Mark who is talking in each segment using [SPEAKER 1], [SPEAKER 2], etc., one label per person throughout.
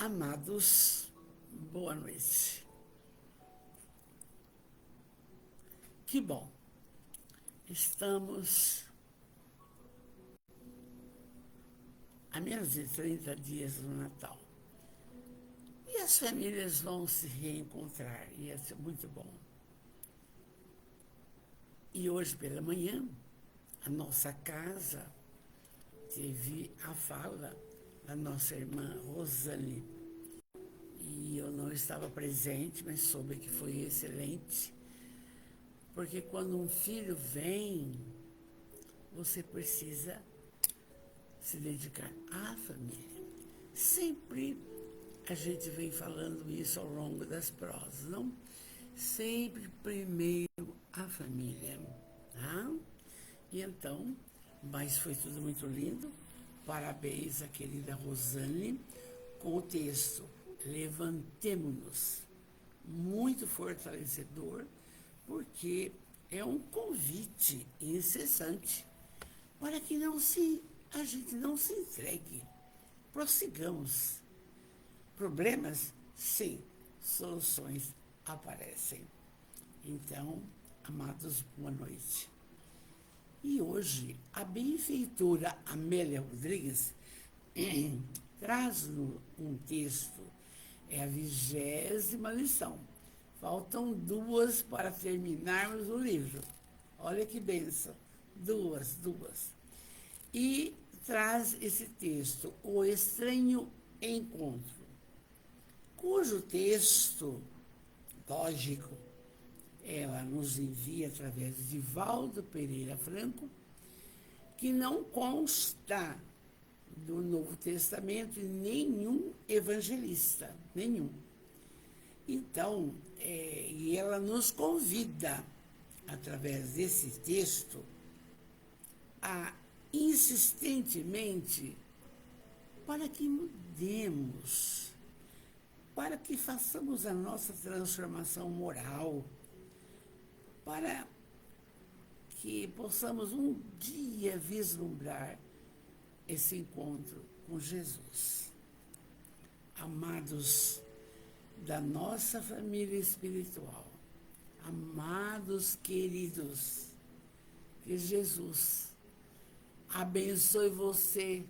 [SPEAKER 1] Amados, boa noite. Que bom, estamos a menos de 30 dias do Natal. E as famílias vão se reencontrar, e isso é muito bom. E hoje pela manhã, a nossa casa teve a fala da nossa irmã Rosane. E eu não estava presente, mas soube que foi excelente. Porque quando um filho vem, você precisa se dedicar à família. Sempre a gente vem falando isso ao longo das prosas, não? Sempre primeiro a família, tá? E então, mas foi tudo muito lindo. Parabéns à querida Rosane com o texto Levantemo-nos. Muito fortalecedor, porque é um convite incessante para que a gente não se entregue. Prossigamos. Problemas? Sim. Soluções aparecem. Então, amados, boa noite. E hoje, a benfeitora Amélia Rodrigues traz um texto, é a 20ª lição. Faltam 2 para terminarmos o livro. Olha que bênção. 2. E traz esse texto, O Estranho Encontro, cujo texto, lógico, ela nos envia através de Valdo Pereira Franco, que não consta do Novo Testamento nenhum evangelista, nenhum. Então, e ela nos convida, através desse texto, a insistentemente para que mudemos, para que façamos a nossa transformação moral, para que possamos um dia vislumbrar esse encontro com Jesus. Amados da nossa família espiritual, amados queridos, que Jesus abençoe você,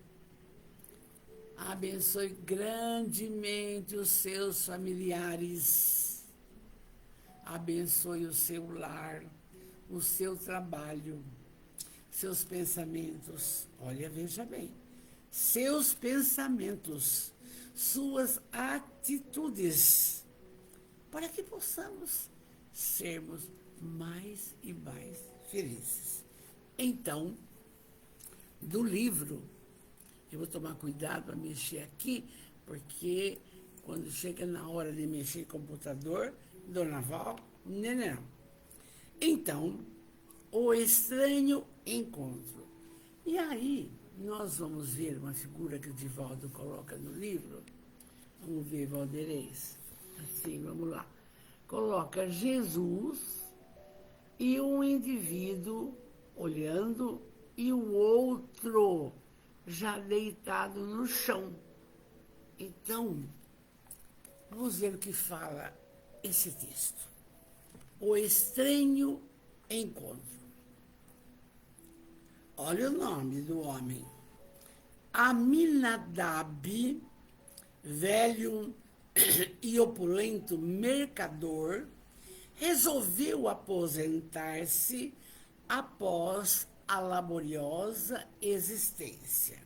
[SPEAKER 1] abençoe grandemente os seus familiares, abençoe o seu lar, o seu trabalho, seus pensamentos. Olha, veja bem, seus pensamentos, suas atitudes, para que possamos sermos mais e mais felizes. Então, do livro, eu vou tomar cuidado para mexer aqui, porque quando chega na hora de mexer em computador, Dona Val, não. Então, O Estranho Encontro. E aí, nós vamos ver uma figura que o Divaldo coloca no livro. Vamos ver, Valderez. Assim, vamos lá. Coloca Jesus e um indivíduo olhando e o outro já deitado no chão. Então, vamos ver o que fala esse texto. O Estranho Encontro. Olha o nome do homem. Aminadab, velho e opulento mercador, resolveu aposentar-se após a laboriosa existência.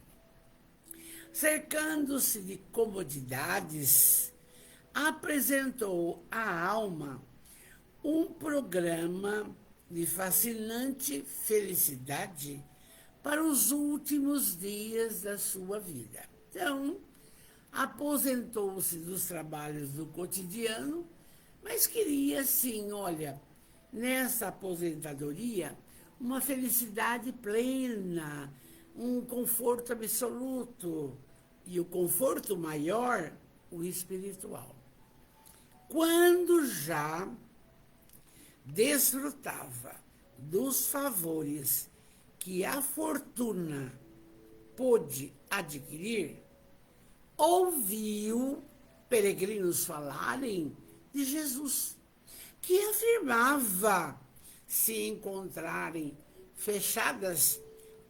[SPEAKER 1] Cercando-se de comodidades, apresentou à alma um programa de fascinante felicidade para os últimos dias da sua vida. Então, aposentou-se dos trabalhos do cotidiano, mas queria, sim, olha, nessa aposentadoria, uma felicidade plena, um conforto absoluto, e o conforto maior, o espiritual. Quando já desfrutava dos favores que a fortuna pôde adquirir, ouviu peregrinos falarem de Jesus, que afirmava se encontrarem fechadas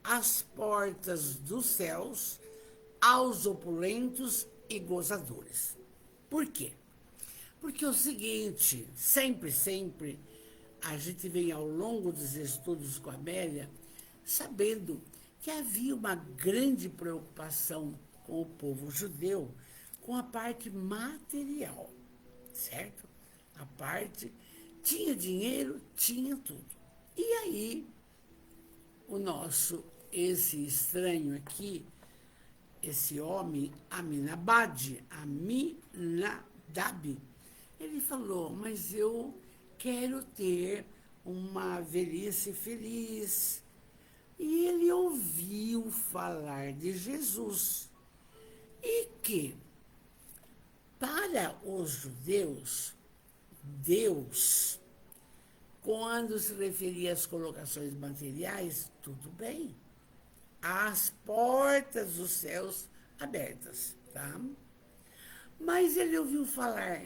[SPEAKER 1] as portas dos céus aos opulentos e gozadores. Por quê? Porque é o seguinte, sempre, a gente vem ao longo dos estudos com a Amélia, sabendo que havia uma grande preocupação com o povo judeu, com a parte material, certo? A parte, tinha dinheiro, tinha tudo. E aí, esse estranho aqui, esse homem, Aminadab, ele falou, mas eu quero ter uma velhice feliz. E ele ouviu falar de Jesus. E que, para os judeus, Deus, quando se referia às colocações materiais, tudo bem. As portas dos céus abertas, tá? Mas ele ouviu falar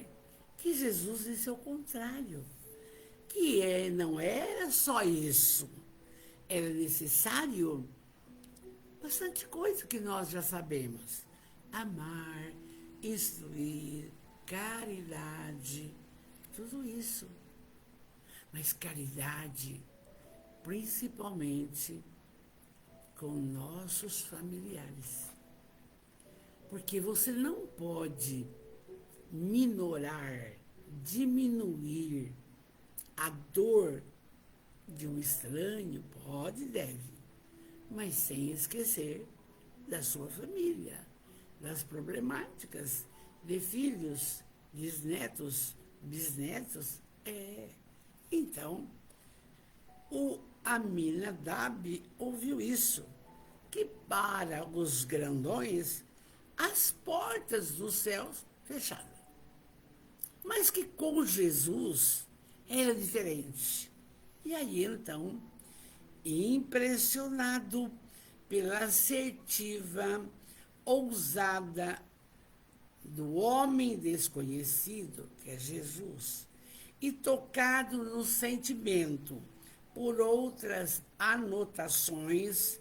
[SPEAKER 1] que Jesus disse ao contrário, que não era só isso, era necessário bastante coisa que nós já sabemos. Amar, instruir, caridade, tudo isso. Mas caridade, principalmente com nossos familiares. Porque você não pode minorar, diminuir a dor de um estranho, pode e deve, mas sem esquecer da sua família, das problemáticas de filhos, bisnetos. Então, o Aminadab ouviu isso, que para os grandões, as portas dos céus fechadas. Mas que com Jesus era diferente. E aí, então, impressionado pela assertiva, ousada do homem desconhecido, que é Jesus, e tocado no sentimento por outras anotações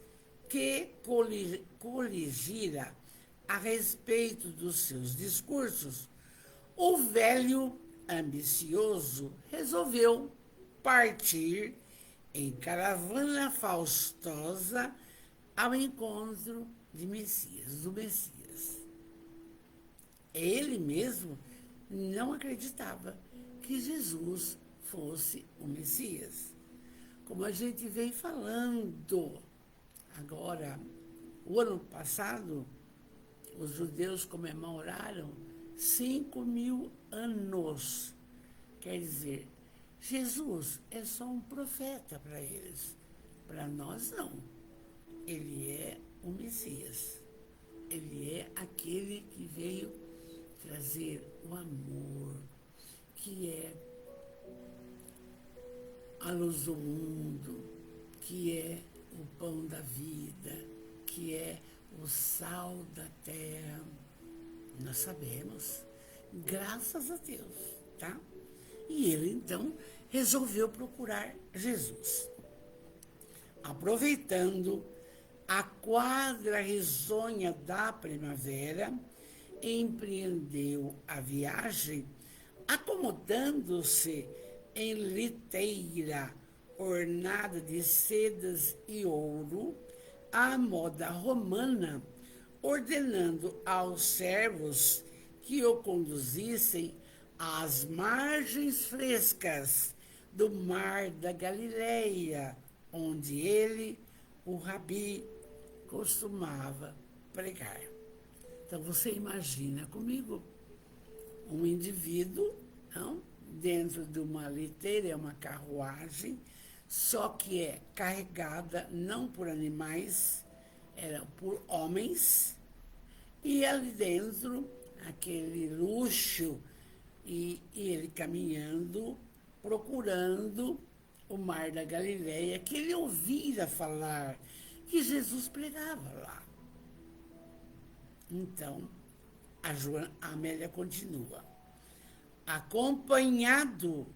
[SPEAKER 1] que coligira a respeito dos seus discursos, o velho ambicioso resolveu partir em caravana faustosa ao encontro do Messias. Ele mesmo não acreditava que Jesus fosse o Messias. Como a gente vem falando agora, o ano passado, os judeus comemoraram 5.000 anos. Quer dizer, Jesus é só um profeta para eles. Para nós, não. Ele é o Messias. Ele é aquele que veio trazer o amor, que é a luz do mundo, que é o pão da vida, que é o sal da terra. Nós sabemos, graças a Deus, tá? E ele, então, resolveu procurar Jesus. Aproveitando a quadra risonha da primavera, empreendeu a viagem, acomodando-se em liteira ornada de sedas e ouro, à moda romana, ordenando aos servos que o conduzissem às margens frescas do mar da Galileia, onde ele, o rabi, costumava pregar. Então, você imagina comigo um indivíduo, não? Dentro de uma liteira, é uma carruagem, só que é carregada não por animais, era por homens, e ali dentro, aquele luxo, e ele caminhando, procurando o mar da Galileia, que ele ouvira falar que Jesus pregava lá. Então, A Amélia continua. Acompanhado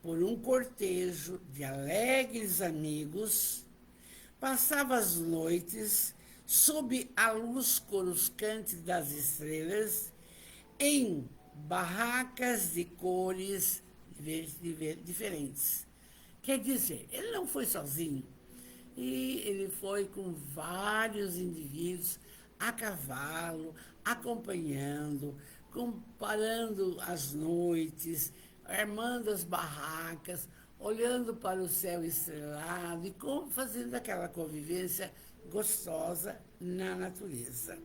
[SPEAKER 1] por um cortejo de alegres amigos, passava as noites sob a luz coruscante das estrelas em barracas de cores diferentes. Quer dizer, ele não foi sozinho. E ele foi com vários indivíduos a cavalo, acompanhando, comparando as noites, armando as barracas, olhando para o céu estrelado e fazendo aquela convivência gostosa na natureza.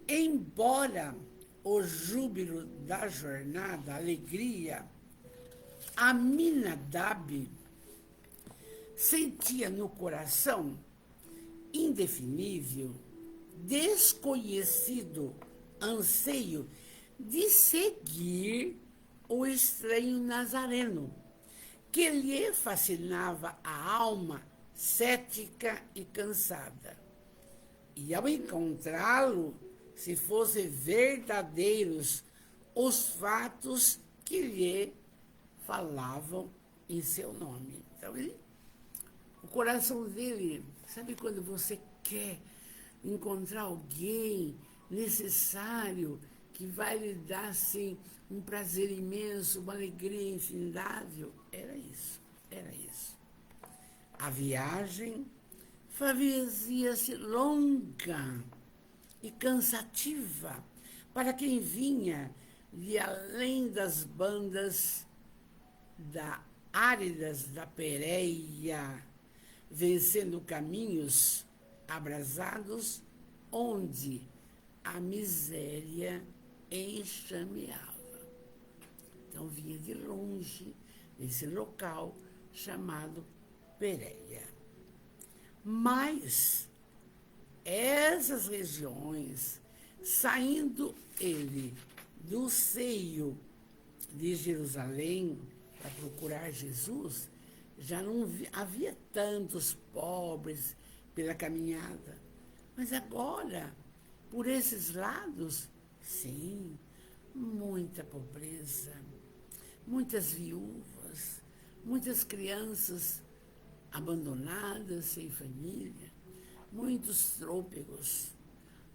[SPEAKER 1] Embora o júbilo da jornada, a alegria, Aminadab sentia no coração indefinível, desconhecido anseio de seguir o estranho Nazareno, que lhe fascinava a alma cética e cansada. E ao encontrá-lo, se fossem verdadeiros os fatos que lhe falavam em seu nome. Então, o coração dele, sabe quando você quer encontrar alguém necessário que vai lhe dar, assim, um prazer imenso, uma alegria infindável? Era isso, era isso. A viagem fazia-se longa e cansativa para quem vinha de além das bandas áridas da Pérea, vencendo caminhos abrasados onde a miséria enxameava. Então vinha de longe, desse local chamado Pérea. Mas essas regiões, saindo ele do seio de Jerusalém para procurar Jesus, já não havia tantos pobres pela caminhada. Mas agora, por esses lados, sim, muita pobreza, muitas viúvas, muitas crianças abandonadas, sem família, muitos trôpegos,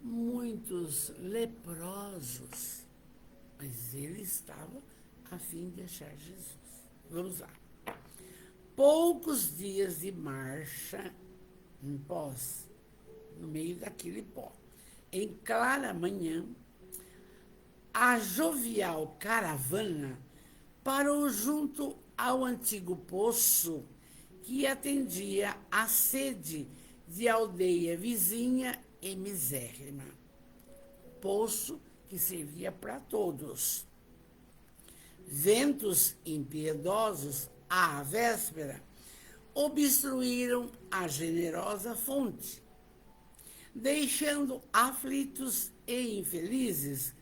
[SPEAKER 1] muitos leprosos. Mas ele estava a fim de achar Jesus. Vamos lá. Poucos dias de marcha em pós, no meio daquele pó. Em clara manhã, a jovial caravana parou junto ao antigo poço que atendia à sede de aldeia vizinha e misérrima. Poço que servia para todos. Ventos impiedosos, à véspera, obstruíram a generosa fonte, deixando aflitos e infelizes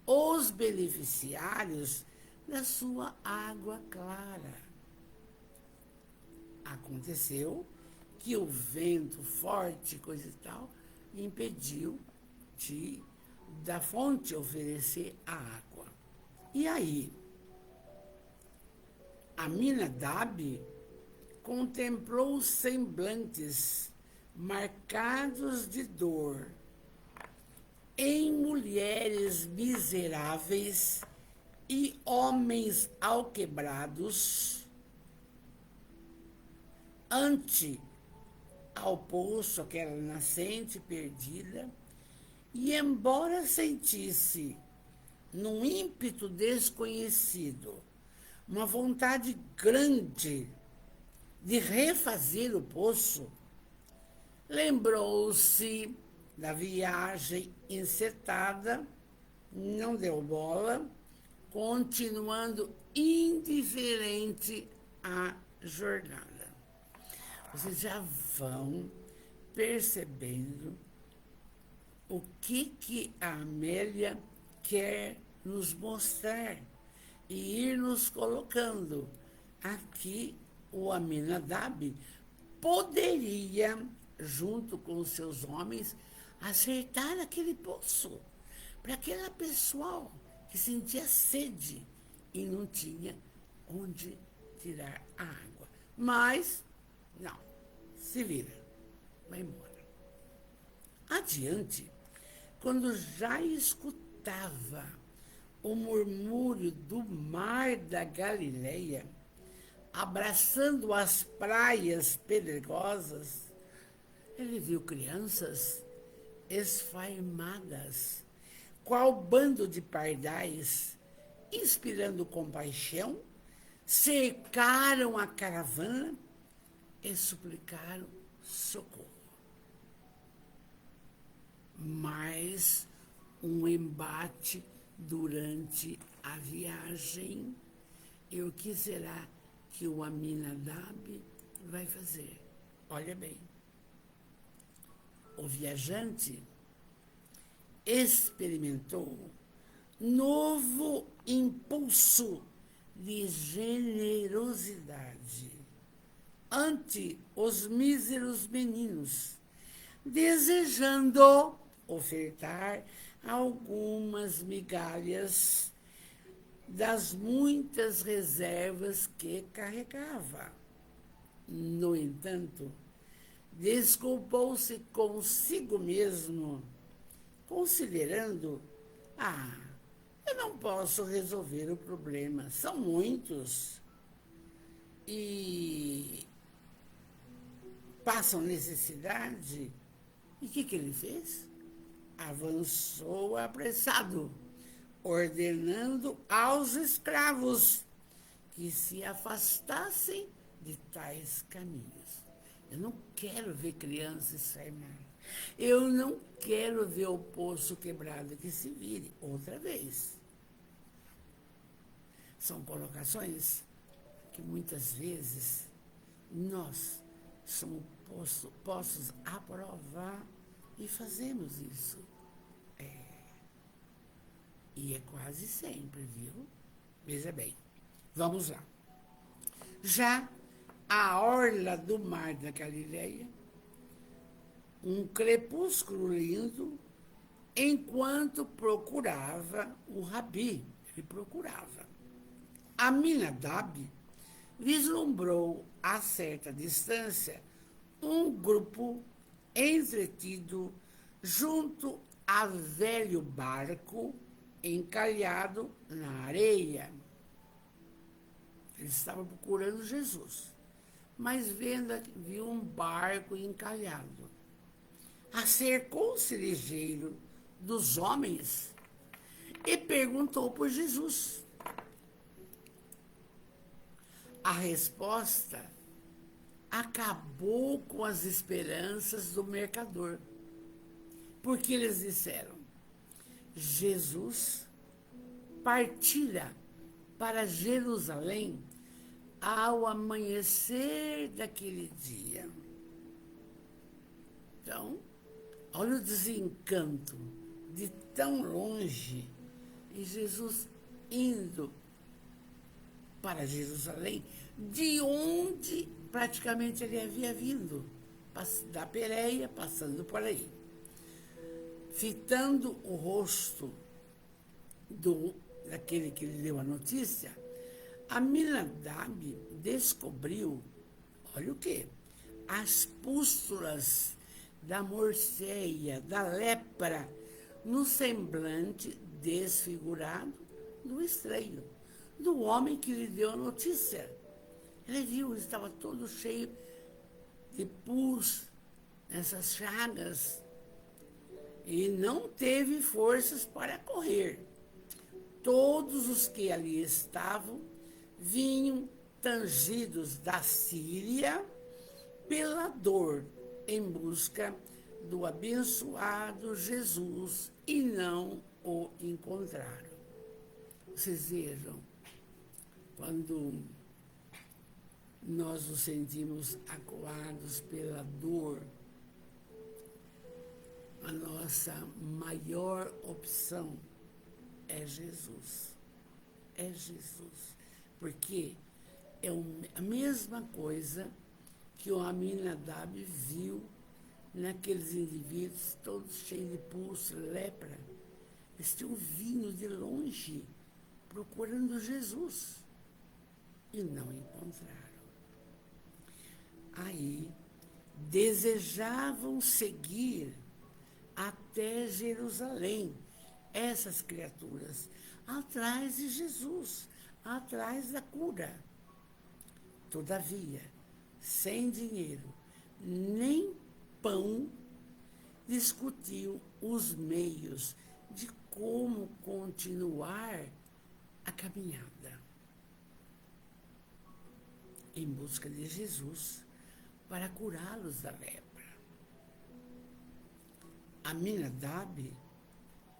[SPEAKER 1] os beneficiários da sua água clara. Aconteceu que o vento forte, coisa e tal, impediu da fonte oferecer a água. E aí, Aminadab contemplou os semblantes marcados de dor em mulheres miseráveis e homens alquebrados ante ao poço, aquela nascente perdida, e embora sentisse, num ímpeto desconhecido, uma vontade grande de refazer o poço, lembrou-se da viagem encetada, não deu bola, continuando indiferente à jornada. Vocês já vão percebendo o que a Amélia quer nos mostrar e ir nos colocando. Aqui, o Aminadab poderia, junto com os seus homens, acertar aquele poço, para aquele pessoal que sentia sede e não tinha onde tirar a água. Mas, não, se vira, vai embora. Adiante, quando já escutava o murmúrio do mar da Galileia, abraçando as praias pedregosas, ele viu crianças esfarmadas, qual bando de pardais, inspirando compaixão, cercaram a caravana e suplicaram socorro. Mais um embate durante a viagem. E o que será que o Aminadab vai fazer? Olha bem. O viajante experimentou novo impulso de generosidade ante os míseros meninos, desejando ofertar algumas migalhas das muitas reservas que carregava. No entanto, desculpou-se consigo mesmo, considerando: eu não posso resolver o problema, são muitos e passam necessidade. E o que ele fez? Avançou apressado, ordenando aos escravos que se afastassem de tais caminhos. Eu não quero ver crianças esfarmadas. Eu não quero ver o poço quebrado, que se vire outra vez. São colocações que muitas vezes nós somos postos a provar e fazemos isso. E é quase sempre, viu? Veja bem, vamos lá. Já a orla do mar da Galileia, um crepúsculo lindo, enquanto procurava o Rabi, ele procurava. Aminadab vislumbrou a certa distância um grupo entretido junto a velho barco encalhado na areia. Eles estavam procurando Jesus, mas viu um barco encalhado. Acercou-se ligeiro dos homens e perguntou por Jesus. A resposta acabou com as esperanças do mercador, porque eles disseram: Jesus partira para Jerusalém ao amanhecer daquele dia. Então, olha o desencanto de tão longe e Jesus indo para Jerusalém, de onde praticamente ele havia vindo, da Pérea, passando por aí. Fitando o rosto daquele que lhe deu a notícia, Aminadab descobriu, olha o quê? As pústulas da morceia, da lepra, no semblante desfigurado do estranho, do homem que lhe deu a notícia. Ele viu, ele estava todo cheio de pus, nessas chagas, e não teve forças para correr. Todos os que ali estavam vinham tangidos da Síria pela dor, em busca do abençoado Jesus, e não o encontraram. Vocês vejam, quando nós nos sentimos acuados pela dor, a nossa maior opção é Jesus. É Jesus. Porque é a mesma coisa que o Aminadab viu naqueles indivíduos todos cheios de pulso, lepra. Eles tinham vindo de longe procurando Jesus e não encontraram. Aí desejavam seguir até Jerusalém essas criaturas, atrás de Jesus, atrás da cura. Todavia, sem dinheiro nem pão, discutiu os meios de como continuar a caminhada em busca de Jesus para curá-los da lepra. Aminadab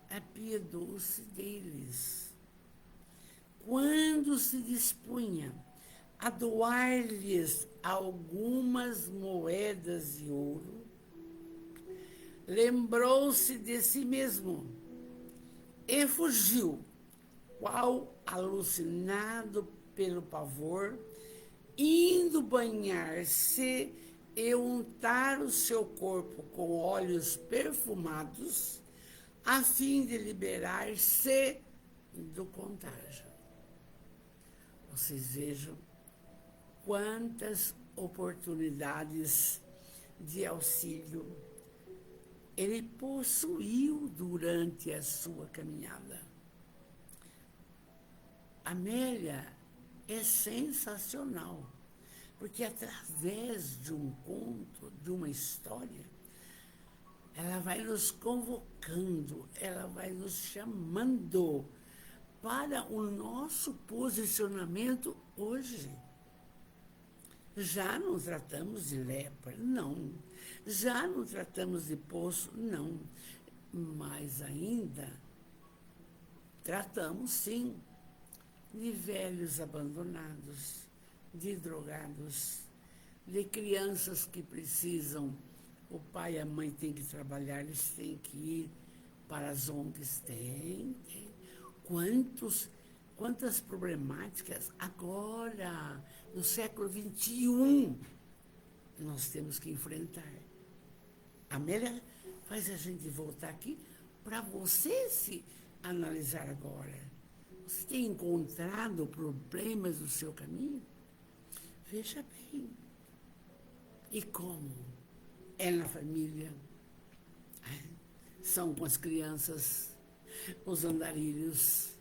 [SPEAKER 1] apiedou-se deles. Quando se dispunha a doar-lhes algumas moedas de ouro, lembrou-se de si mesmo e fugiu, qual alucinado pelo pavor, indo banhar-se e untar o seu corpo com óleos perfumados, a fim de liberar-se do contágio. Vocês vejam quantas oportunidades de auxílio ele possuiu durante a sua caminhada. Amélia é sensacional, porque através de um conto, de uma história, ela vai nos convocando, ela vai nos chamando para o nosso posicionamento hoje. Já não tratamos de lepra? Não. Já não tratamos de poço? Não. Mas ainda tratamos, sim, de velhos abandonados, de drogados, de crianças que precisam, o pai e a mãe têm que trabalhar, eles têm que ir para as ONGs, tem. Quantas problemáticas agora, no século XXI, nós temos que enfrentar. A Amélia faz a gente voltar aqui para você se analisar agora. Você tem encontrado problemas no seu caminho? Veja bem. E como? É na família, são com as crianças, os andarilhos,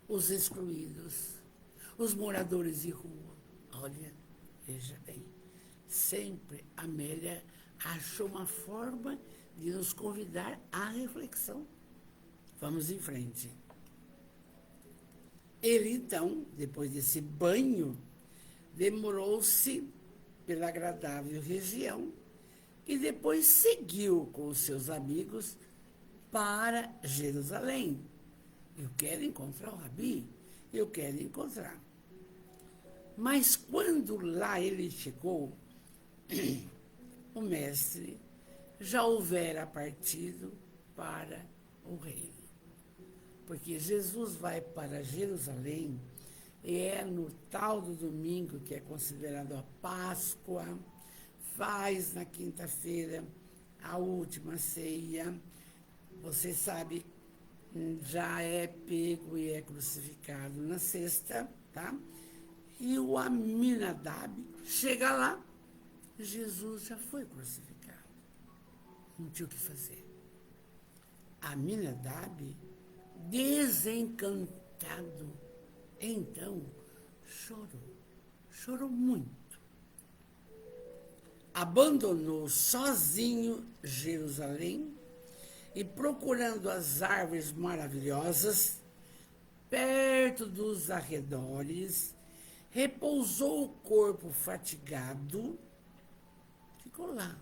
[SPEAKER 1] os excluídos, os moradores de rua. Olha, veja bem, sempre a Amélia achou uma forma de nos convidar à reflexão. Vamos em frente. Ele, então, depois desse banho, demorou-se pela agradável região e depois seguiu com os seus amigos para Jerusalém. Eu quero encontrar o Rabi, eu quero encontrar. Mas quando lá ele chegou, o mestre já houvera partido para o reino. Porque Jesus vai para Jerusalém, e é no tal do domingo, que é considerado a Páscoa, faz na quinta-feira a última ceia. Você sabe, já é pego e é crucificado na sexta, tá? E o Aminadab chega lá, Jesus já foi crucificado. Não tinha o que fazer. Aminadab, desencantado, então chorou muito. Abandonou sozinho Jerusalém e, procurando as árvores maravilhosas, perto dos arredores, repousou o corpo fatigado, ficou lá.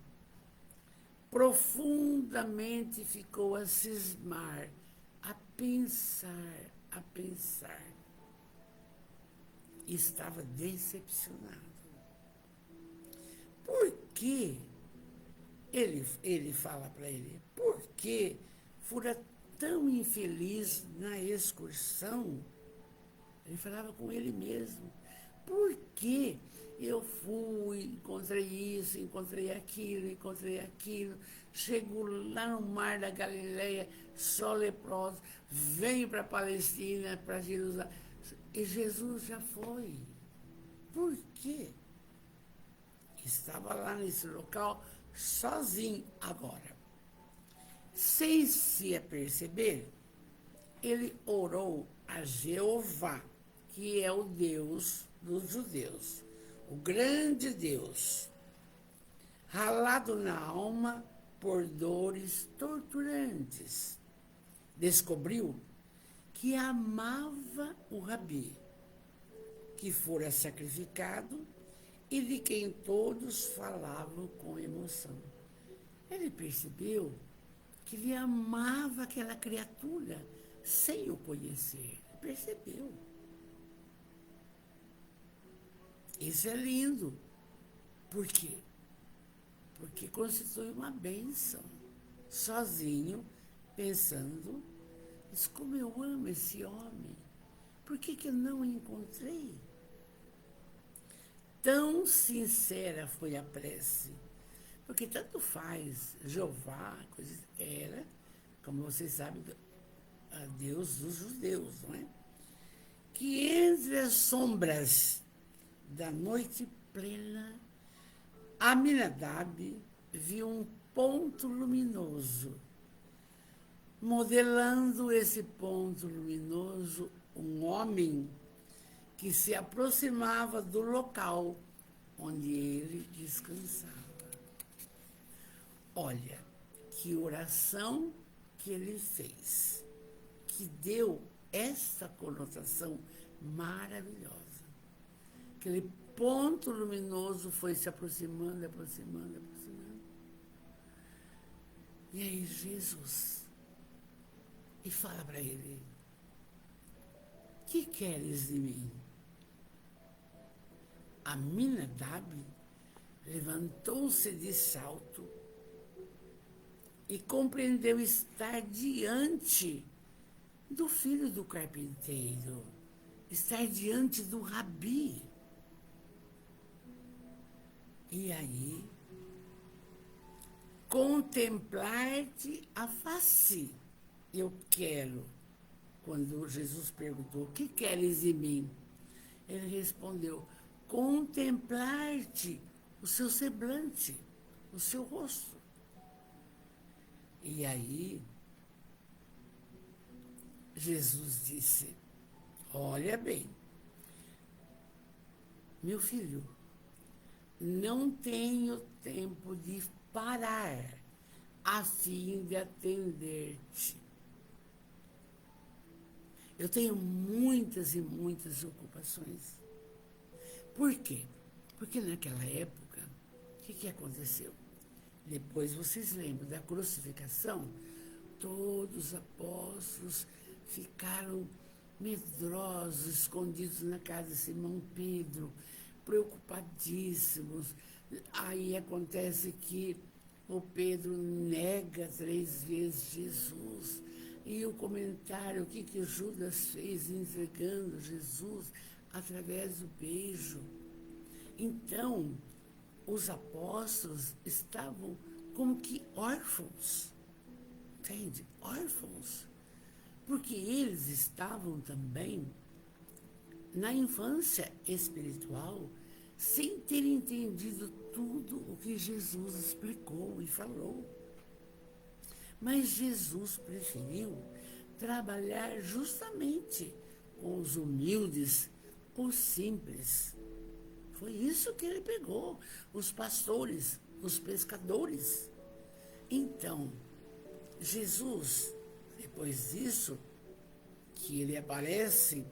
[SPEAKER 1] Profundamente ficou a cismar, a pensar. Estava decepcionado. Por que? Ele fala para ele, por que fora tão infeliz na excursão? Ele falava com ele mesmo. Por que eu fui, encontrei isso, encontrei aquilo, encontrei aquilo. Chego lá no mar da Galileia, só leproso, venho para a Palestina, para Jerusalém. E Jesus já foi. Por quê? Estava lá nesse local sozinho agora. Sem se aperceber, ele orou a Jeová, que é o Deus dos judeus, o grande Deus, ralado na alma por dores torturantes. Descobriu que amava o Rabi, que fora sacrificado e de quem todos falavam com emoção. Ele percebeu que ele amava aquela criatura sem o conhecer. Percebeu. Isso é lindo. Por quê? Porque constitui uma bênção. Sozinho, pensando, mas como eu amo esse homem, por que eu não o encontrei? Tão sincera foi a prece, porque tanto faz Jeová, era, como vocês sabem, a Deus dos judeus, não é? Que entre as sombras da noite plena, Aminadab viu um ponto luminoso. Modelando esse ponto luminoso, um homem que se aproximava do local onde ele descansava. Olha, que oração que ele fez, que deu essa conotação maravilhosa. Aquele ponto luminoso foi se aproximando, aproximando, aproximando. E aí Jesus, e fala para ele, que queres de mim? Aminadab levantou-se de salto e compreendeu estar diante do filho do carpinteiro, estar diante do Rabi. E aí, contemplar-te a face. Eu quero. Quando Jesus perguntou, o que queres de mim? Ele respondeu, contemplar-te, o seu semblante, o seu rosto. E aí, Jesus disse, olha bem, meu filho, não tenho tempo de parar a fim de atender-te. Eu tenho muitas e muitas ocupações. Por quê? Porque naquela época, o que aconteceu? Depois vocês lembram da crucificação, todos os apóstolos ficaram medrosos, escondidos na casa de Simão Pedro, preocupadíssimos. Aí acontece que o Pedro nega 3 vezes Jesus. E o comentário, o que Judas fez entregando Jesus através do beijo. Então, os apóstolos estavam como que órfãos, entende? Órfãos. Porque eles estavam também na infância espiritual, sem ter entendido tudo o que Jesus explicou e falou. Mas Jesus preferiu trabalhar justamente com os humildes, os simples. Foi isso que ele pegou, os pastores, os pescadores. Então, Jesus, depois disso, que ele aparece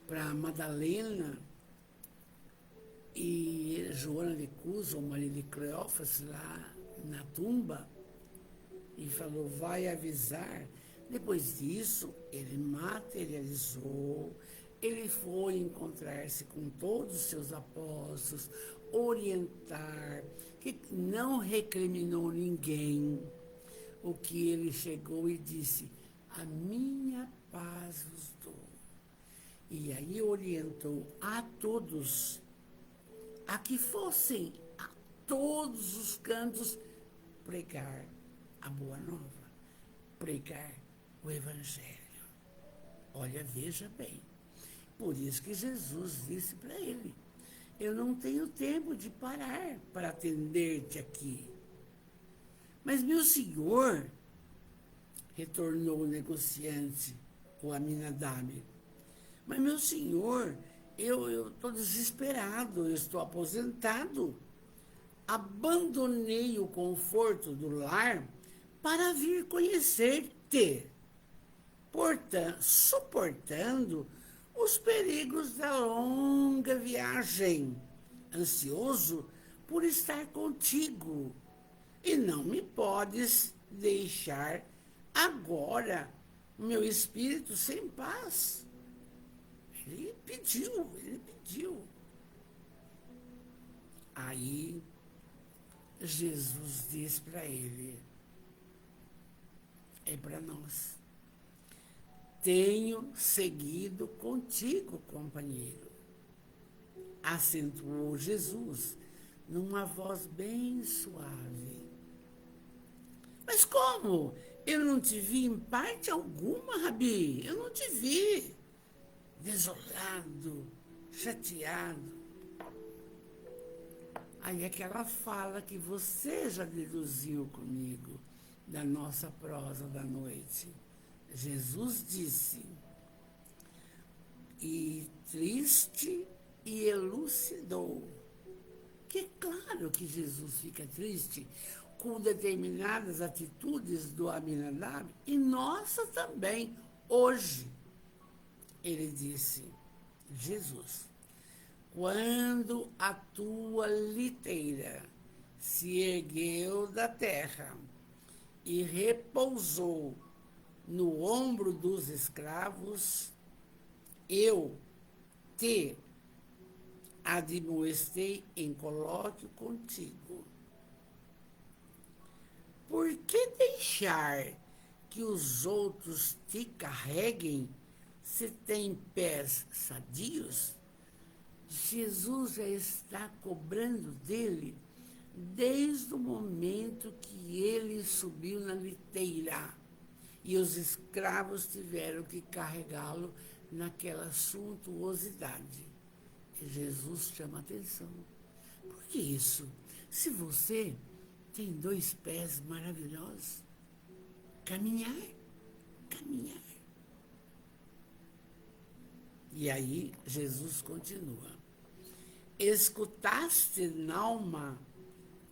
[SPEAKER 1] para Madalena e Joana de Cusa, ou Maria de Cleófas, lá na tumba, e falou, vai avisar. Depois disso, ele materializou, ele foi encontrar-se com todos os seus apóstolos, orientar, que não recriminou ninguém. O que ele chegou e disse, a minha paz vos dou. E aí orientou a todos a que fossem a todos os cantos pregar a boa nova, pregar o evangelho. Olha, veja bem, por isso que Jesus disse para ele: eu não tenho tempo de parar para atender-te aqui. Mas, meu senhor, retornou o negociante, o Aminadab, mas, meu senhor, eu estou desesperado, eu estou aposentado. Abandonei o conforto do lar para vir conhecer-te, portanto, suportando os perigos da longa viagem, ansioso por estar contigo. E não me podes deixar agora meu espírito sem paz. Ele pediu. Aí Jesus diz para ele: é para nós. Tenho seguido contigo, companheiro, acentuou Jesus numa voz bem suave. Mas como? Eu não te vi em parte alguma, Rabi. Eu não te vi. Desolado, chateado. Aí aquela fala que você já deduziu comigo da nossa prosa da noite. Jesus disse: e triste e elucidou. Que é claro que Jesus fica triste com determinadas atitudes do Aminadab, e nossa também, hoje. Ele disse, Jesus: quando a tua liteira se ergueu da terra e repousou no ombro dos escravos, eu te admoestei em colóquio contigo. Por que deixar que os outros te carreguem se tem pés sadios? Jesus já está cobrando dele desde o momento que ele subiu na liteira e os escravos tiveram que carregá-lo naquela suntuosidade. E Jesus chama a atenção. Por que isso? Se você tem 2 pés maravilhosos, caminhar. E aí Jesus continua: escutaste, Nauma,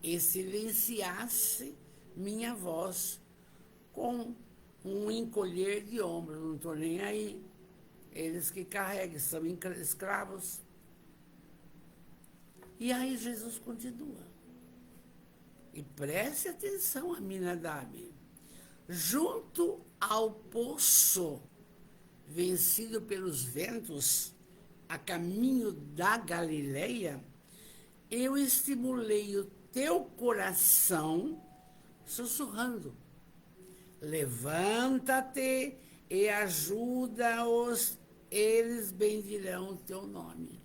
[SPEAKER 1] e silenciaste minha voz com um encolher de ombros. Não estou nem aí. Eles que carregam, são escravos. E aí Jesus continua. E preste atenção, Aminadab. Junto ao poço, vencido pelos ventos, a caminho da Galileia, eu estimulei o teu coração, sussurrando: levanta-te e ajuda-os, eles bendirão o teu nome.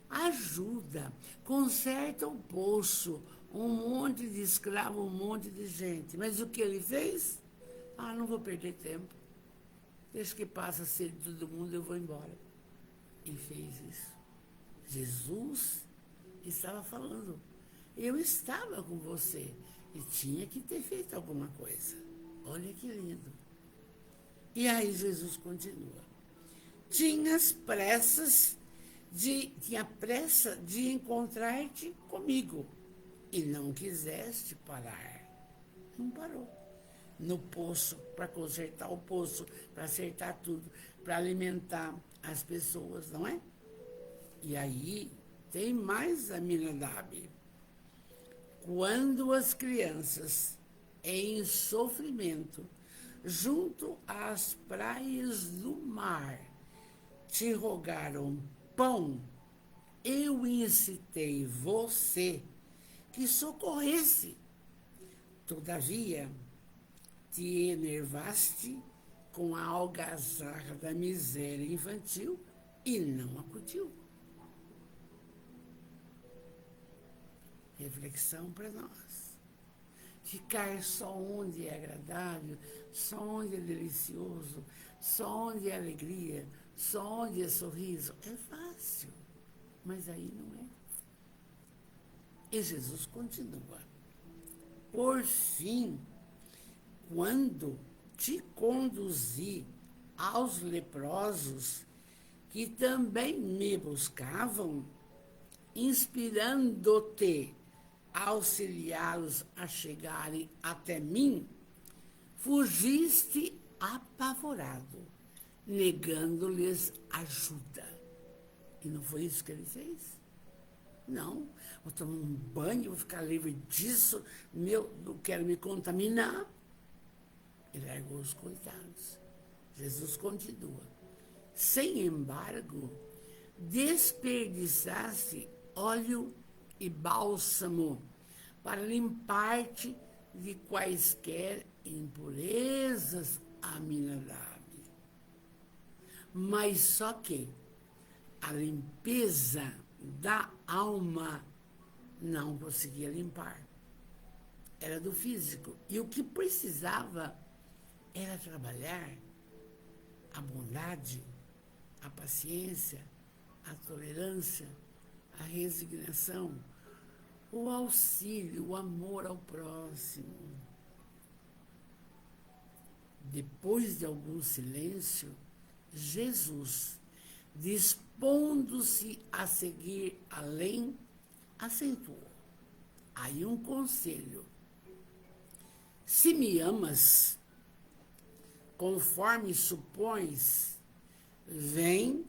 [SPEAKER 1] Ajuda, conserta o poço, um monte de escravo, um monte de gente. Mas o que ele fez? Não vou perder tempo. Deixa que passa a sede de todo mundo, eu vou embora. E fez isso. Jesus estava falando: eu estava com você e tinha que ter feito alguma coisa. Olha que lindo. E aí Jesus continua: tinha pressa de encontrar-te comigo e não quiseste parar. Não parou. No poço, para consertar o poço, para acertar tudo, para alimentar as pessoas, não é? E aí tem mais Aminadab. Quando as crianças em sofrimento, junto às praias do mar, te rogaram pão, eu incitei você que socorresse. Todavia, te enervaste com a algazarra da miséria infantil e não acudiu. Reflexão para nós. Ficar só onde é agradável, só onde é delicioso, só onde é alegria, só onde é sorriso, é fácil, mas aí não é. E Jesus continua. Por fim, quando te conduzi aos leprosos, que também me buscavam, inspirando-te a auxiliá-los a chegarem até mim, fugiste apavorado, negando-lhes ajuda. E não foi isso que ele fez? Não, vou tomar um banho, vou ficar livre disso, não quero me contaminar. Ele largou os coitados. Jesus continua. Sem embargo, desperdiçasse óleo e bálsamo para limpar-te de quaisquer impurezas, Aminadab. Mas só que a limpeza da alma não conseguia limpar. Era do físico. E o que precisava era trabalhar a bondade, a paciência, a tolerância, a resignação, o auxílio, o amor ao próximo. Depois de algum silêncio, Jesus, dispondo-se a seguir além, acentuou. Aí um conselho. Se me amas, conforme supões, vem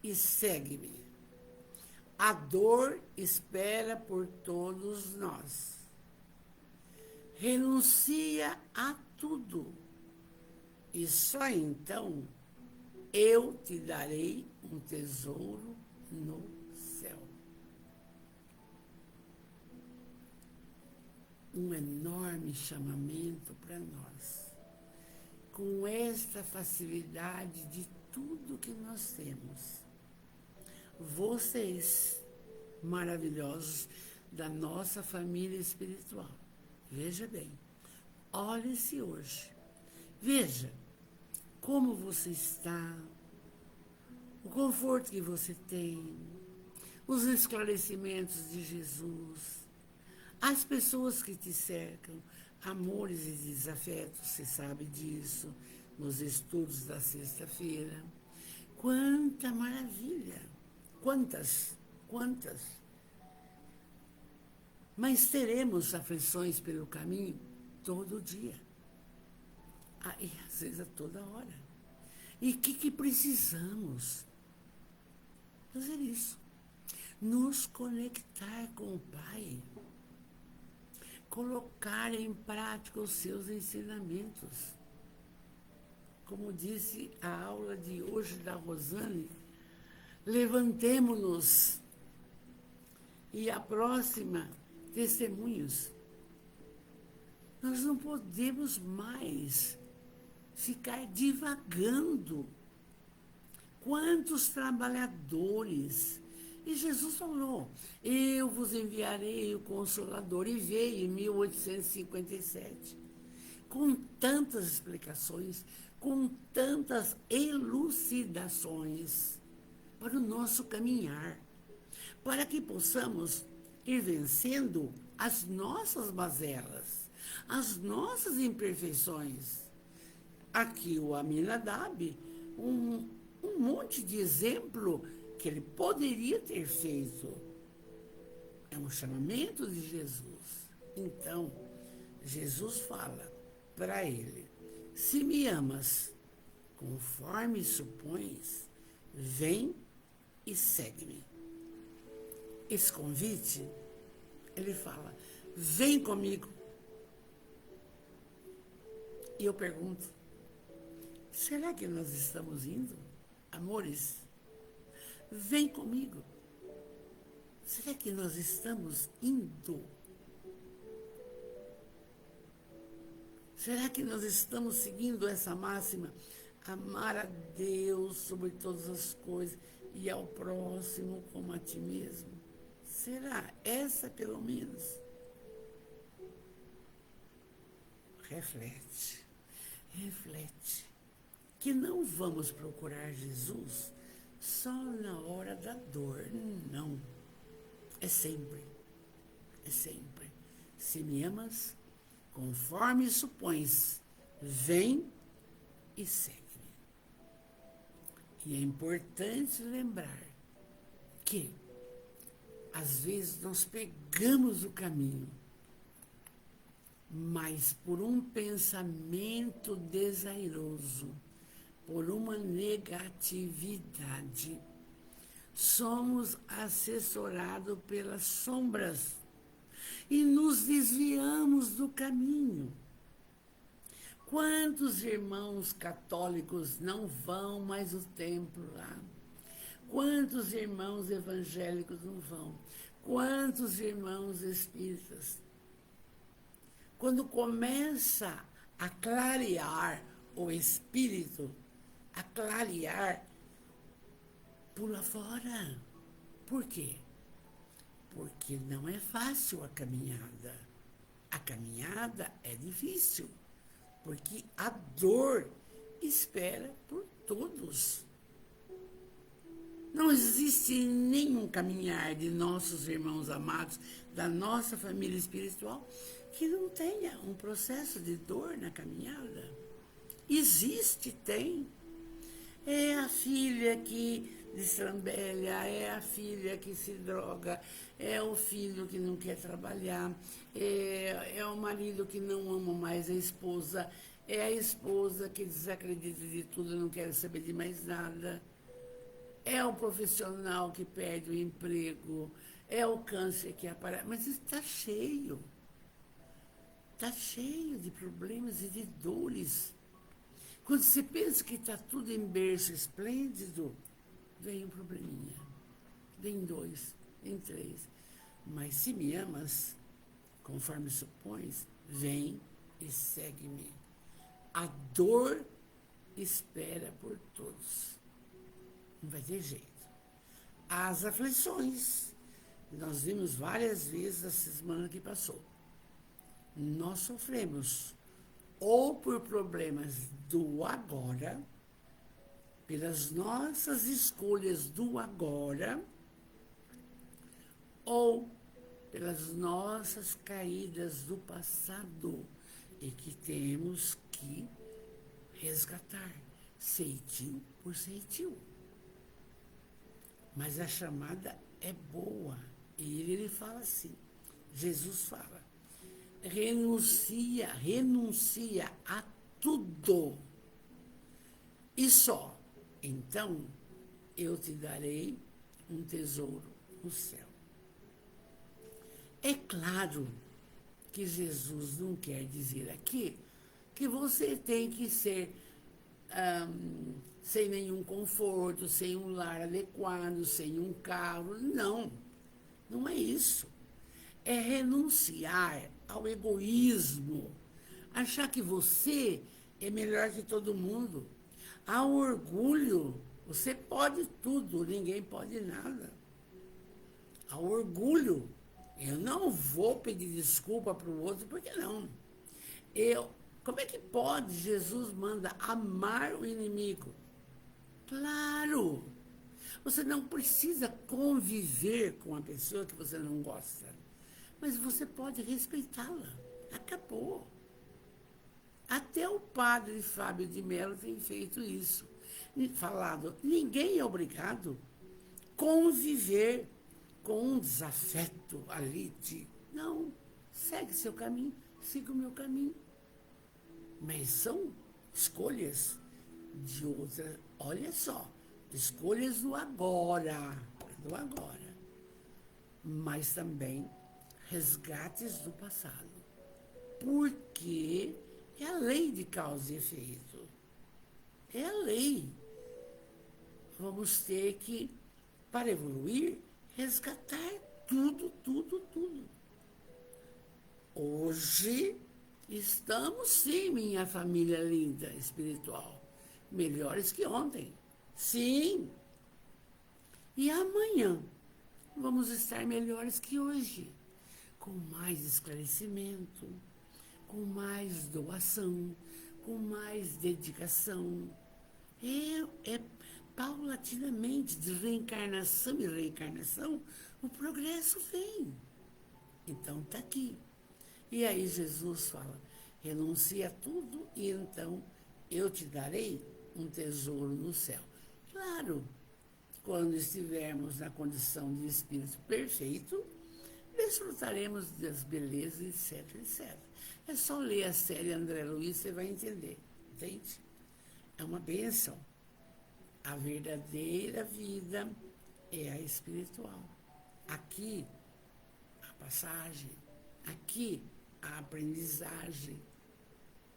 [SPEAKER 1] e segue-me. A dor espera por todos nós. Renuncia a tudo, e só então eu te darei um tesouro no céu. Um enorme chamamento para nós. Com esta facilidade de tudo que nós temos. Vocês, maravilhosos da nossa família espiritual, veja bem, olhe-se hoje, veja como você está, o conforto que você tem, os esclarecimentos de Jesus, as pessoas que te cercam, amores e desafetos, você sabe disso, nos estudos da sexta-feira. Quanta maravilha! Quantas! Mas teremos aflições pelo caminho todo dia. E às vezes a toda hora. E o que precisamos? Fazer isso. Nos conectar com o Pai. Colocar em prática os seus ensinamentos. Como disse a aula de hoje da Rosane, levantemo-nos. E a próxima, testemunhos. Nós não podemos mais ficar divagando. Quantos trabalhadores. E Jesus falou, eu vos enviarei o Consolador. E veio em 1857. Com tantas explicações, com tantas elucidações para o nosso caminhar, para que possamos ir vencendo as nossas mazelas, as nossas imperfeições. Aqui o Aminadab, um monte de exemplo que ele poderia ter feito. É um chamamento de Jesus. Então, Jesus fala para ele, se me amas, conforme supões, vem e segue-me. Esse convite, ele fala, vem comigo. E eu pergunto, será que nós estamos indo? Amores, vem comigo. Será que nós estamos indo? Será que nós estamos seguindo essa máxima? Amar a Deus sobre todas as coisas e ao próximo como a ti mesmo. Será? Essa, pelo menos. Reflete. Reflete. Que não vamos procurar Jesus só na hora da dor. Não. É sempre. É sempre. Se me amas, conforme supões, vem e segue-me. E é importante lembrar que, às vezes, nós pegamos o caminho, mas por um pensamento desairoso, por uma negatividade, somos assessorados pelas sombras e nos desviamos do caminho. Quantos irmãos católicos não vão mais ao templo lá? Quantos irmãos evangélicos não vão? Quantos irmãos espíritas? Quando começa a clarear o espírito, a clarear, pula fora. Por quê? Porque não é fácil a caminhada. A caminhada é difícil, porque a dor espera por todos. Não existe nenhum caminhar de nossos irmãos amados, da nossa família espiritual, que não tenha um processo de dor na caminhada. Existe, tem. É a filha que destrambelha, é a filha que se droga, é o filho que não quer trabalhar, é o marido que não ama mais a esposa, é a esposa que desacredita de tudo, não quer saber de mais nada, é o profissional que perde o emprego, é o câncer que aparece. Mas está cheio de problemas e de dores. Quando você pensa que está tudo em berço esplêndido, vem um probleminha, vem 2, vem 3. Mas se me amas, conforme supões, vem e segue-me. A dor espera por todos. Não vai ter jeito. As aflições, nós vimos várias vezes essa semana que passou. Nós sofremos ou por problemas do agora, pelas nossas escolhas do agora, ou pelas nossas caídas do passado, e que temos que resgatar, ceitil por ceitil. Mas a chamada é boa. E ele fala assim, Jesus fala, renuncia a tudo. E só, então, eu te darei um tesouro no céu. É claro que Jesus não quer dizer aqui que você tem que ser sem nenhum conforto, sem um lar adequado, sem um carro. Não, não é isso. É renunciar ao egoísmo, achar que você é melhor que todo mundo. Ao orgulho, você pode tudo, ninguém pode nada. Ao orgulho, eu não vou pedir desculpa para o outro, porque não. Como é que pode Jesus manda amar o inimigo? Claro! Você não precisa conviver com a pessoa que você não gosta, mas você pode respeitá-la. Acabou. Até o padre Fábio de Mello tem feito isso. Falado, ninguém é obrigado a conviver com um desafeto ali de... Não, segue seu caminho, siga o meu caminho. Mas são escolhas de outra... Olha só, escolhas do agora, mas também resgates do passado. Porque é a lei de causa e efeito. É a lei. Vamos ter que, para evoluir, resgatar tudo. Hoje, estamos sim, minha família linda, espiritual. Melhores que ontem. Sim. E amanhã? vamos estar melhores que hoje, com mais esclarecimento, com mais doação, com mais dedicação. É paulatinamente, de reencarnação em reencarnação, o progresso vem. Então está aqui. E aí Jesus fala, renuncia a tudo e então eu te darei um tesouro no céu. Claro, quando estivermos na condição de espírito perfeito, desfrutaremos das belezas, etc, etc. É só ler a série André Luiz, você vai entender, entende? É uma bênção. A verdadeira vida é a espiritual. Aqui, a passagem, aqui, a aprendizagem.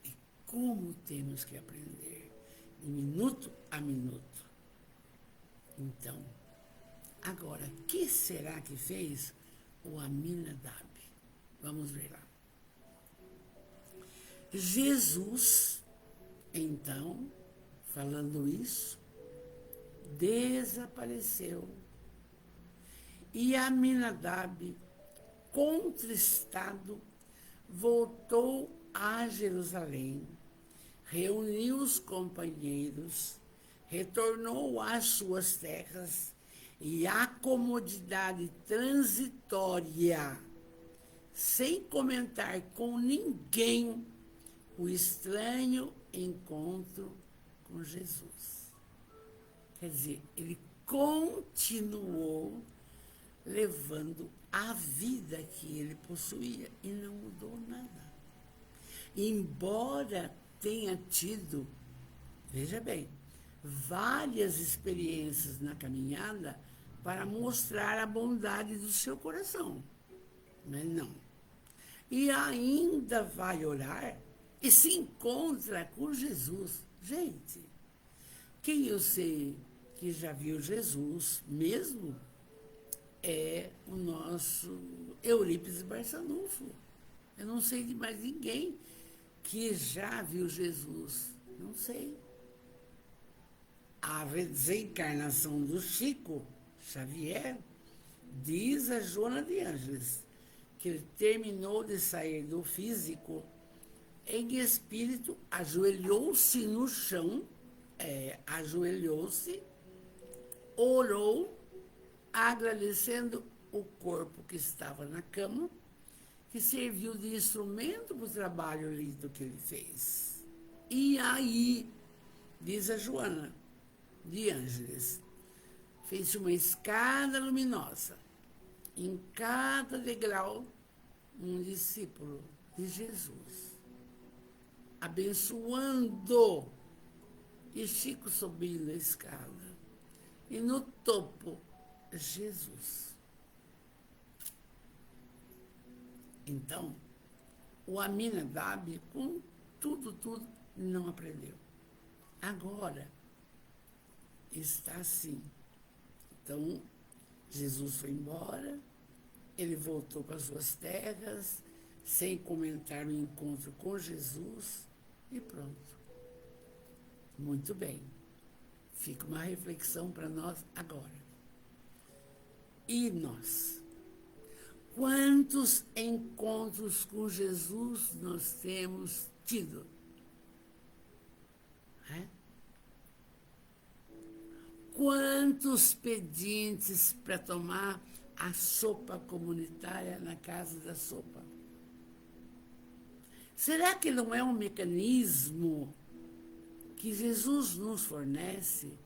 [SPEAKER 1] E como temos que aprender, de minuto a minuto. Então, agora, o que será que fez o Aminadab? Vamos ver lá. Jesus, então, falando isso, desapareceu. E Aminadab, contristado, voltou a Jerusalém, reuniu os companheiros, retornou às suas terras e à comodidade transitória, sem comentar com ninguém o estranho encontro com Jesus. Quer dizer, ele continuou levando a vida que ele possuía e não mudou nada. Embora tenha tido, veja bem, várias experiências na caminhada para mostrar a bondade do seu coração. Mas não. E ainda vai orar e se encontra com Jesus. Gente, quem eu sei que já viu Jesus mesmo é o nosso Eurípides Barçanufo. Eu não sei de mais ninguém que já viu Jesus. Não sei. A desencarnação do Chico Xavier diz a Joana de Ângeles que ele terminou de sair do físico em espírito, ajoelhou-se no chão, ajoelhou-se, orou, agradecendo o corpo que estava na cama, que serviu de instrumento para o trabalho lindo que ele fez. E aí, diz a Joana de Ângeles, fez uma escada luminosa. Em cada degrau, um discípulo de Jesus, abençoando, e Chico subindo a escada. E no topo, Jesus. Então, o Aminadab, com tudo, não aprendeu. Agora, está assim. Então, Jesus foi embora, ele voltou para as suas terras, sem comentar o encontro com Jesus, e pronto. Muito bem. Fica uma reflexão para nós agora. E nós? Quantos encontros com Jesus nós temos tido? Quantos pedintes para tomar a sopa comunitária na casa da sopa? Será que não é um mecanismo que Jesus nos fornece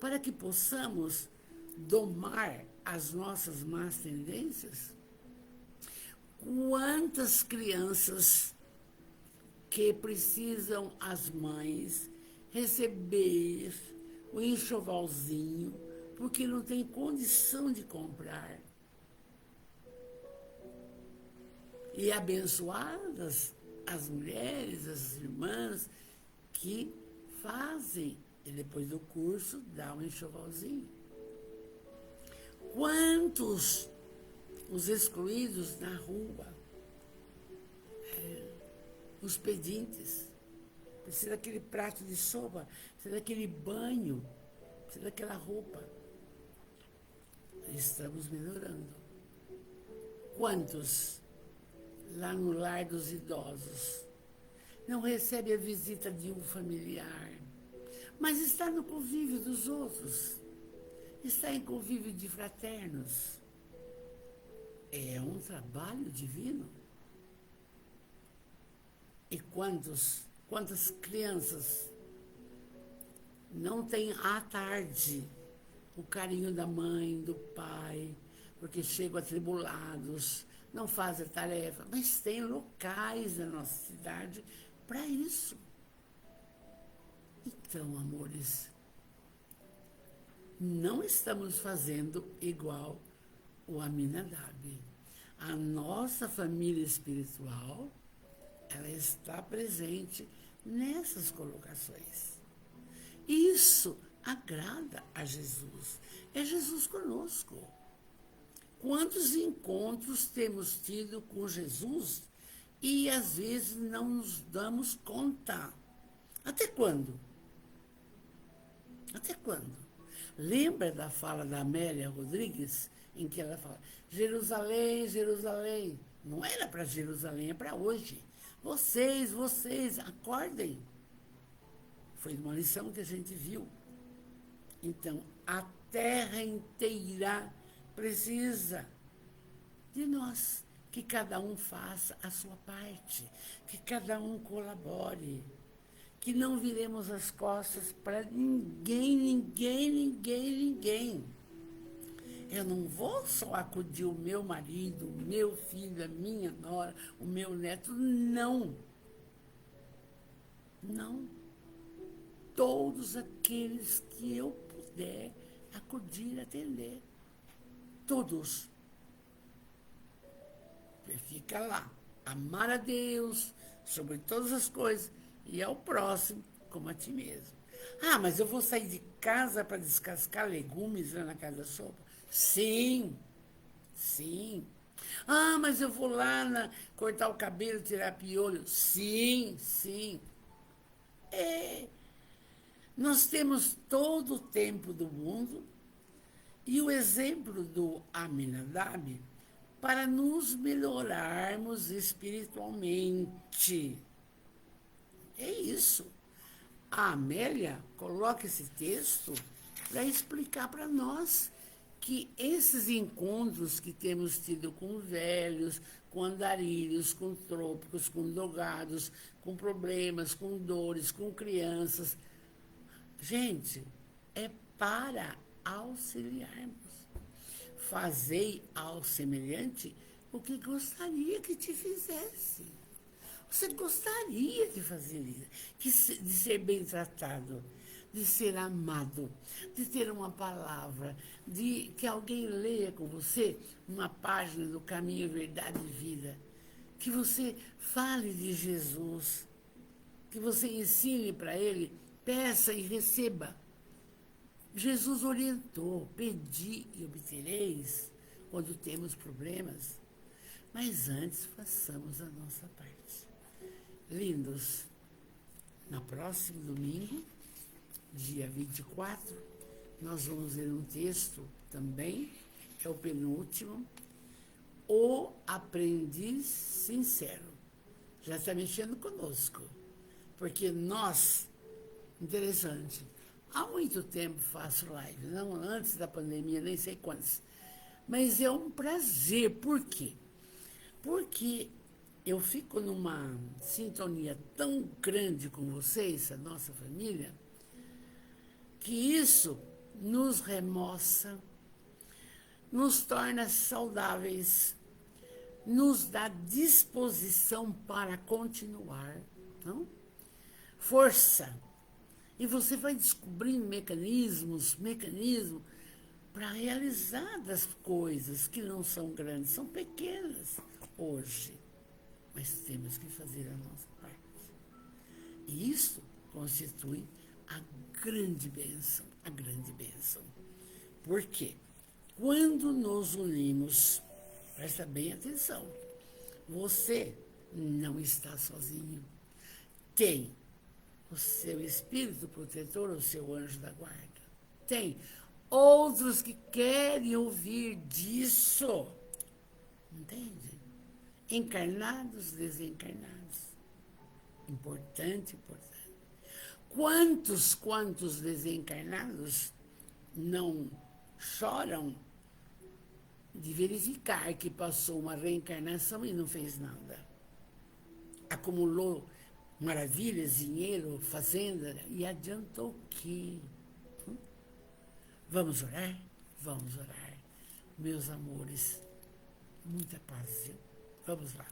[SPEAKER 1] para que possamos domar as nossas más tendências? Quantas crianças que precisam as mães receber o enxovalzinho porque não tem condição de comprar? E abençoadas as mulheres, as irmãs que fazem, e depois do curso dá um enxovalzinho. Quantos os excluídos na rua, os pedintes, precisa daquele prato de sopa, precisa daquele banho, precisa daquela roupa. estamos melhorando. Quantos lá no lar dos idosos não recebe a visita de um familiar, mas está no convívio dos outros, está em convívio de fraternos? É um trabalho divino. E quantas crianças não têm à tarde o carinho da mãe, do pai, porque chegam atribulados, não fazem a tarefa, mas tem locais na nossa cidade para isso. Então, amores, não estamos fazendo igual o Aminadab. A nossa família espiritual, ela está presente nessas colocações. Isso agrada a Jesus. É Jesus conosco. Quantos encontros temos tido com Jesus e às vezes não nos damos conta? Até quando? Até quando? Lembra da fala da Amélia Rodrigues, em que ela fala: Jerusalém, Jerusalém. Não era para Jerusalém, é para hoje. Vocês, acordem. Foi uma lição que a gente viu. Então, a terra inteira precisa de nós, que cada um faça a sua parte, que cada um colabore, que não viremos as costas para ninguém. Eu não vou só acudir o meu marido, o meu filho, a minha nora, o meu neto, não. Não. Todos aqueles que eu puder acudir, atender. Todos. Fica lá. Amar a Deus sobre todas as coisas e ao próximo como a ti mesmo. Ah, mas eu vou sair de casa para descascar legumes lá na casa da sopa? Sim. Ah, mas eu vou lá cortar o cabelo, tirar piolho? Sim. Nós temos todo o tempo do mundo e o exemplo do Aminadab para nos melhorarmos espiritualmente. É isso. A Amélia coloca esse texto para explicar para nós que esses encontros que temos tido com velhos, com andarilhos, com trópicos, com drogados, com problemas, com dores, com crianças, gente, é para auxiliarmos. Fazei ao semelhante o que gostaria que te fizesse. Você gostaria de fazer isso, de ser bem tratado, de ser amado, de ter uma palavra, de que alguém leia com você uma página do Caminho, Verdade e Vida, que você fale de Jesus, que você ensine para ele, peça e receba. Jesus orientou: pedi e obtereis quando temos problemas, mas antes façamos a nossa parte. Lindos, no próximo domingo, dia 24, nós vamos ler um texto também, é o penúltimo, O Aprendiz Sincero. Já está mexendo conosco, porque nós, interessante, há muito tempo faço live, não antes da pandemia, nem sei quantos, mas é um prazer. Por quê? Porque eu fico numa sintonia tão grande com vocês, a nossa família, que isso nos remoça, nos torna saudáveis, nos dá disposição para continuar, não? Força. E você vai descobrindo mecanismos para realizar das coisas que não são grandes, são pequenas hoje. Mas temos que fazer a nossa parte. E isso constitui a grande bênção, a grande bênção. Por quê? Quando nos unimos, presta bem atenção, você não está sozinho. Tem o seu espírito protetor, o seu anjo da guarda. Tem outros que querem ouvir disso. Entende? Encarnados, desencarnados. Importante, importante. Quantos desencarnados não choram de verificar que passou uma reencarnação e não fez nada? Acumulou maravilhas, dinheiro, fazenda, e adiantou o quê? Vamos orar? Vamos orar. Meus amores, muita paz, viu? Vamos lá.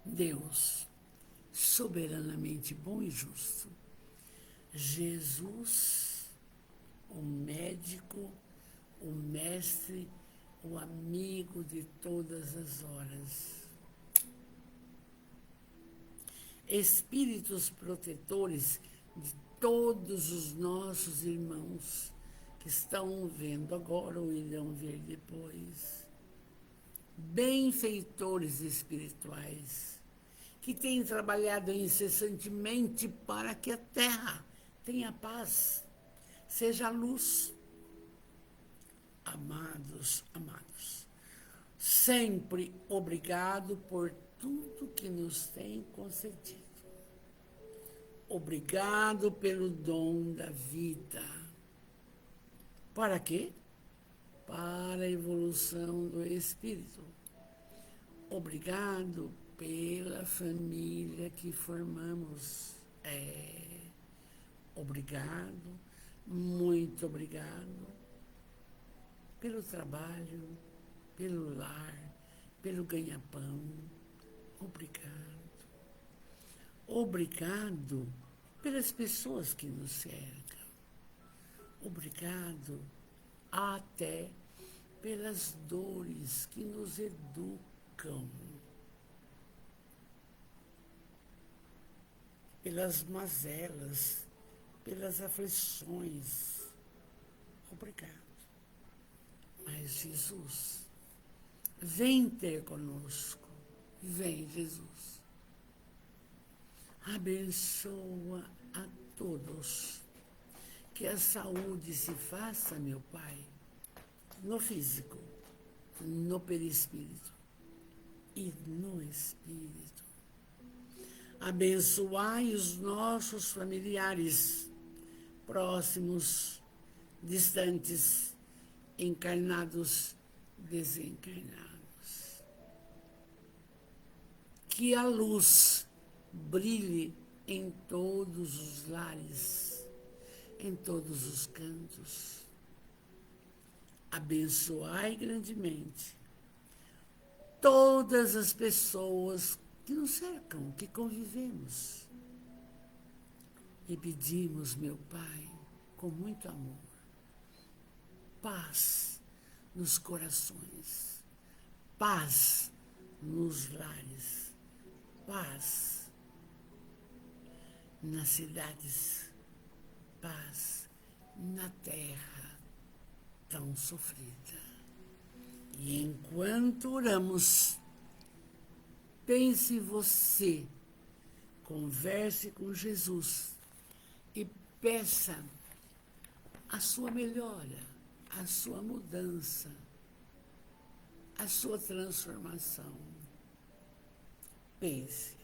[SPEAKER 1] Deus, soberanamente bom e justo, Jesus, o médico, o mestre, o amigo de todas as horas. Espíritos protetores de todos os nossos irmãos que estão vendo agora ou irão ver depois. Benfeitores espirituais que têm trabalhado incessantemente para que a Terra tenha paz, seja luz. Amados, amados, sempre obrigado por tudo que nos tem concedido. Obrigado pelo dom da vida. Para quê? Para a evolução do espírito. Obrigado pela família que formamos. Obrigado, muito obrigado pelo trabalho, pelo lar, pelo ganha-pão. Obrigado. Obrigado pelas pessoas que nos cercam. Obrigado até pelas dores que nos educam, pelas mazelas, pelas aflições. Obrigado. Mas Jesus, vem ter conosco. Vem, Jesus. Abençoa a todos. Que a saúde se faça, meu Pai, no físico, no perispírito e no espírito. Abençoai os nossos familiares, próximos, distantes, encarnados, desencarnados. Que a luz brilhe em todos os lares, em todos os cantos. Abençoai grandemente todas as pessoas que nos cercam, que convivemos. E pedimos, meu Pai, com muito amor, paz nos corações, paz nos lares, paz nas cidades, paz na terra tão sofrida. E enquanto oramos, pense você, converse com Jesus e peça a sua melhora, a sua mudança, a sua transformação. Pense.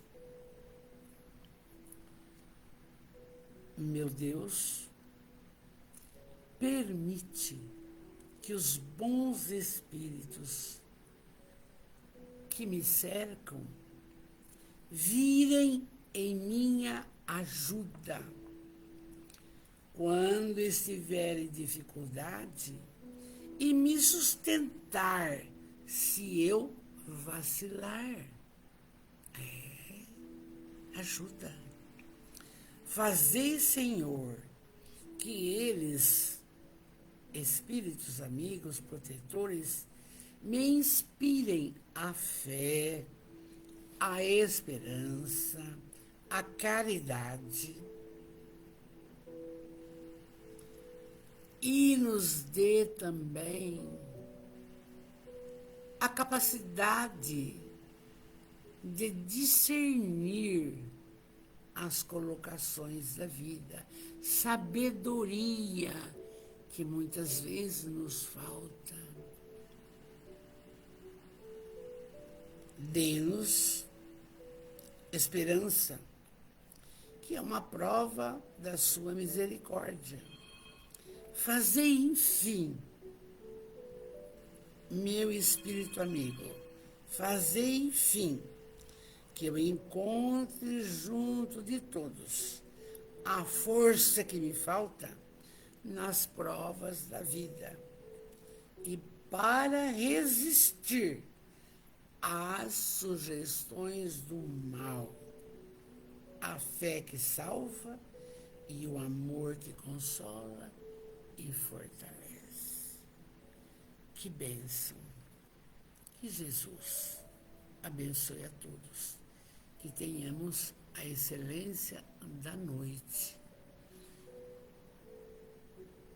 [SPEAKER 1] Meu Deus, permite que os bons espíritos que me cercam virem em minha ajuda. Quando estiver em dificuldade, e me sustentar se eu vacilar. Ajuda. Fazei, Senhor, que eles, espíritos amigos, protetores, me inspirem a fé, a esperança, a caridade e nos dê também a capacidade de discernir as colocações da vida, sabedoria que muitas vezes nos falta. Dê-nos esperança, que é uma prova da sua misericórdia. Fazei, enfim, meu espírito amigo, fazei, enfim, que eu encontre junto de todos a força que me falta nas provas da vida e para resistir às sugestões do mal, a fé que salva e o amor que consola e fortalece. Que bênção! Que Jesus abençoe a todos. Que tenhamos a excelência da noite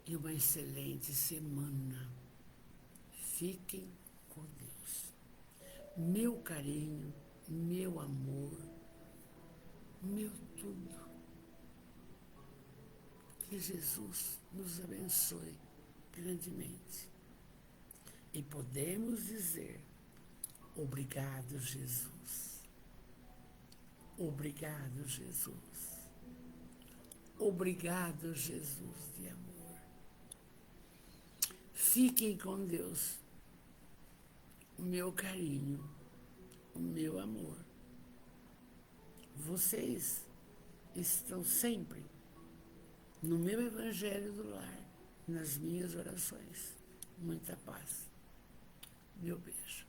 [SPEAKER 1] e uma excelente semana. Fiquem com Deus. Meu carinho, meu amor, meu tudo. Que Jesus nos abençoe grandemente. E podemos dizer: obrigado, Jesus. Obrigado, Jesus. Obrigado, Jesus de amor. Fiquem com Deus. O meu carinho, o meu amor. Vocês estão sempre no meu evangelho do lar, nas minhas orações. Muita paz. Meu beijo.